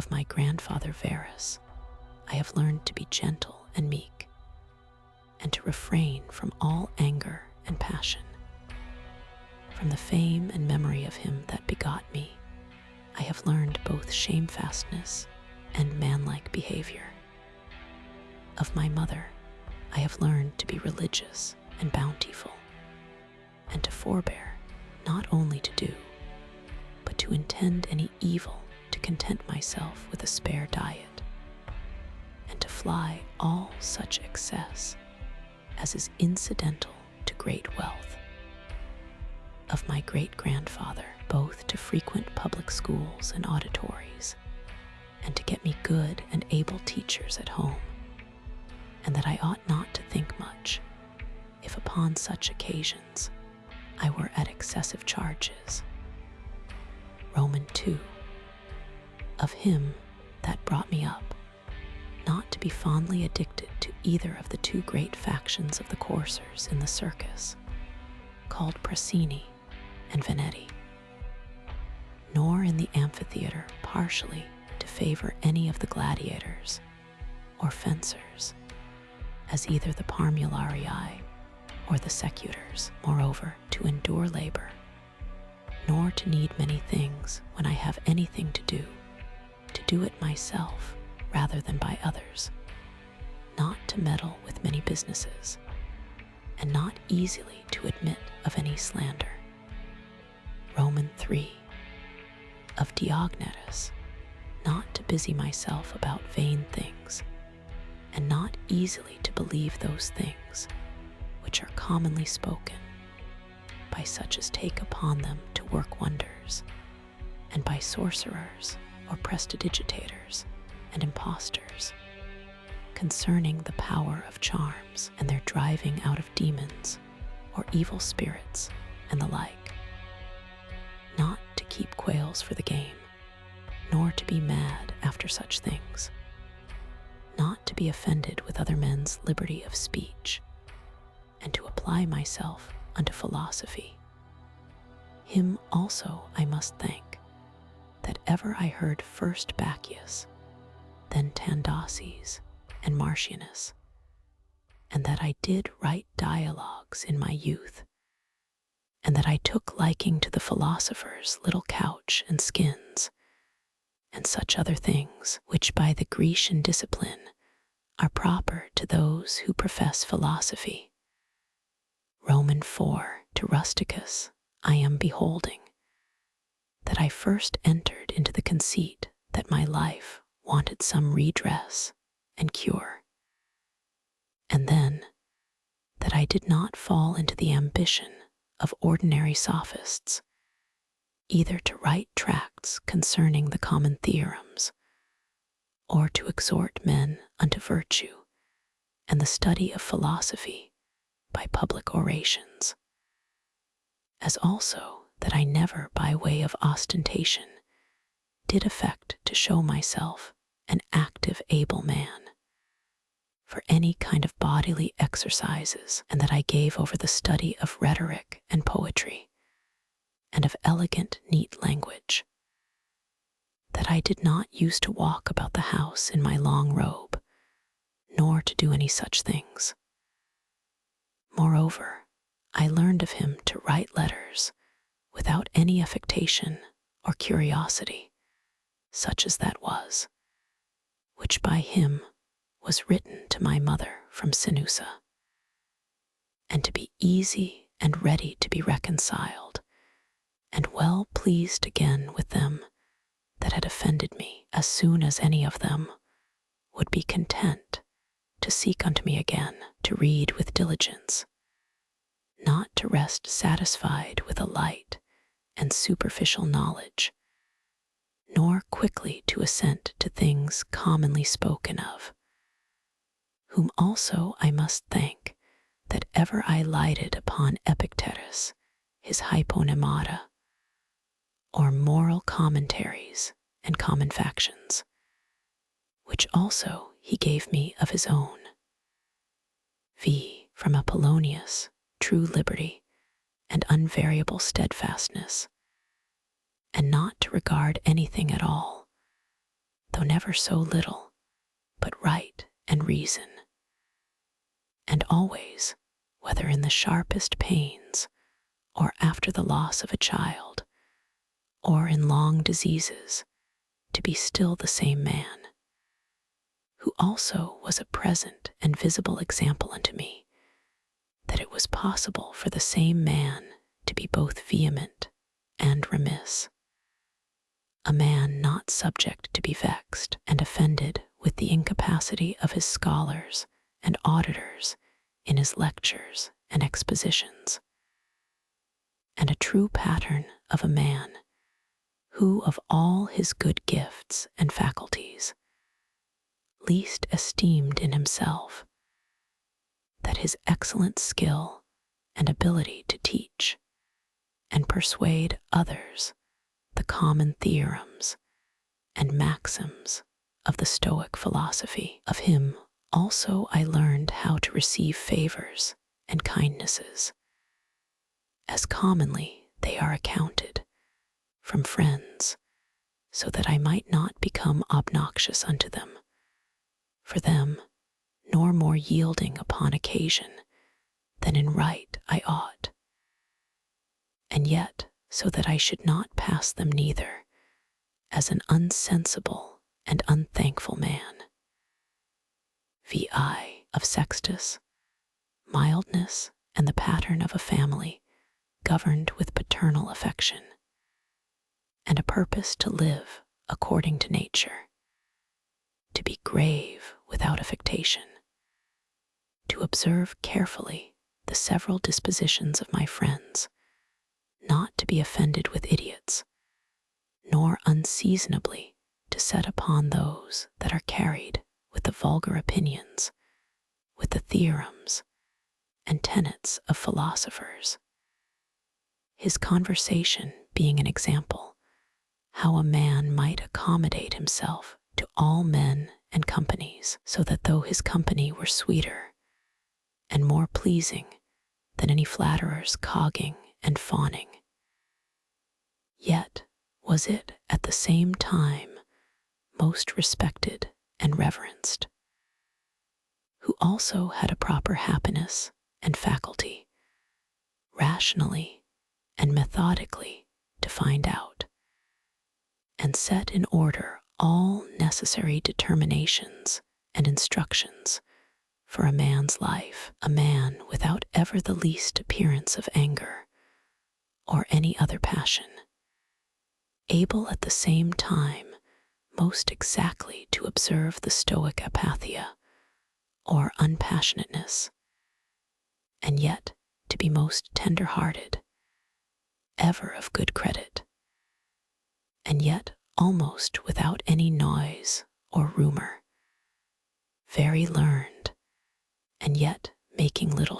of my grandfather Varus, I have learned to be gentle and meek, and to refrain from all anger and passion. From the fame and memory of him that begot me, I have learned both shamefastness and manlike behavior. Of my mother, I have learned to be religious and bountiful, and to forbear not only to do, but to intend any evil, to content myself with a spare diet, and to fly all such excess as is incidental to great wealth. Of my great-grandfather, both to frequent public schools and auditories, and to get me good and able teachers at home, and that I ought not to think much, if upon such occasions I were at excessive charges. Roman 2. Of him that brought me up, not to be fondly addicted to either of the two great factions of the coursers in the circus, called Prasini and Venetti, nor in the amphitheater partially to favor any of the gladiators or fencers, as either the Parmularii or the secutors, moreover, to endure labor, nor to need many things when I have anything to do it myself rather than by others, not to meddle with many businesses, and not easily to admit of any slander. Roman 3. Of Diognetus, not to busy myself about vain things, and not easily to believe those things which are commonly spoken by such as take upon them to work wonders, and by sorcerers or prestidigitators and impostors, concerning the power of charms and their driving out of demons or evil spirits and the like, not to keep quails for the game, nor to be mad after such things, not to be offended with other men's liberty of speech, and to apply myself unto philosophy. Him also I must thank, that ever I heard first Bacchius, then Tandaces and Martianus, and that I did write dialogues in my youth, and that I took liking to the philosophers' little couch and skins, and such other things which by the Grecian discipline are proper to those who profess philosophy. Roman 4. To Rusticus I am beholding, that I first entered into the conceit that my life wanted some redress and cure, and then that I did not fall into the ambition of ordinary sophists, either to write tracts concerning the common theorems, or to exhort men unto virtue and the study of philosophy by public orations, as also that I never by way of ostentation did affect to show myself an active able man for any kind of bodily exercises, and that I gave over the study of rhetoric and poetry, and of elegant, neat language, that I did not use to walk about the house in my long robe, nor to do any such things. Moreover, I learned of him to write letters without any affectation or curiosity, such as that was, which by him was written to my mother from Sinusa, and to be easy and ready to be reconciled, and well pleased again with them that had offended me, as soon as any of them would be content to seek unto me again, to read with diligence, not to rest satisfied with a light and superficial knowledge, nor quickly to assent to things commonly spoken of, whom also I must thank that ever I lighted upon Epictetus, his Hyponemata, or moral commentaries and common factions, which also he gave me of his own, v. from Apollonius, true liberty and unvariable steadfastness, and not to regard anything at all, though though never so little, but right and reason. And always, whether in the sharpest pains, or after the loss of a child, or in long diseases, to be still the same man, who also was a present and visible example unto me, that it was possible for the same man to be both vehement and remiss, a man not subject to be vexed and offended with the incapacity of his scholars and auditors in his lectures and expositions, and a true pattern of a man who of all his good gifts and faculties least esteemed in himself that his excellent skill and ability to teach and persuade others the common theorems and maxims of the Stoic philosophy. Of him also I learned how to receive favors and kindnesses, as commonly they are accounted, from friends, so that I might not become obnoxious unto them, for them, nor more yielding upon occasion than in right I ought, and yet so that I should not pass them neither as an unsensible and unthankful man. Vi. Of Sextus, mildness and the pattern of a family governed with paternal affection, and a purpose to live according to nature, to be grave without affectation, to observe carefully the several dispositions of my friends, not to be offended with idiots, nor unseasonably to set upon those that are carried with the vulgar opinions, with the theorems and tenets of philosophers. His conversation being an example, how a man might accommodate himself to all men and companies, so that though his company were sweeter and more pleasing than any flatterer's cogging and fawning, yet was it at the same time most respected and reverenced, who also had a proper happiness and faculty, rationally and methodically to find out, and set in order all necessary determinations and instructions for a man's life, a man without ever the least appearance of anger or any other passion, able at the same time most exactly to observe the Stoic apatheia or unpassionateness, and yet to be most tender-hearted, ever of good credit, and yet almost without any noise or rumor, very learned, and yet making little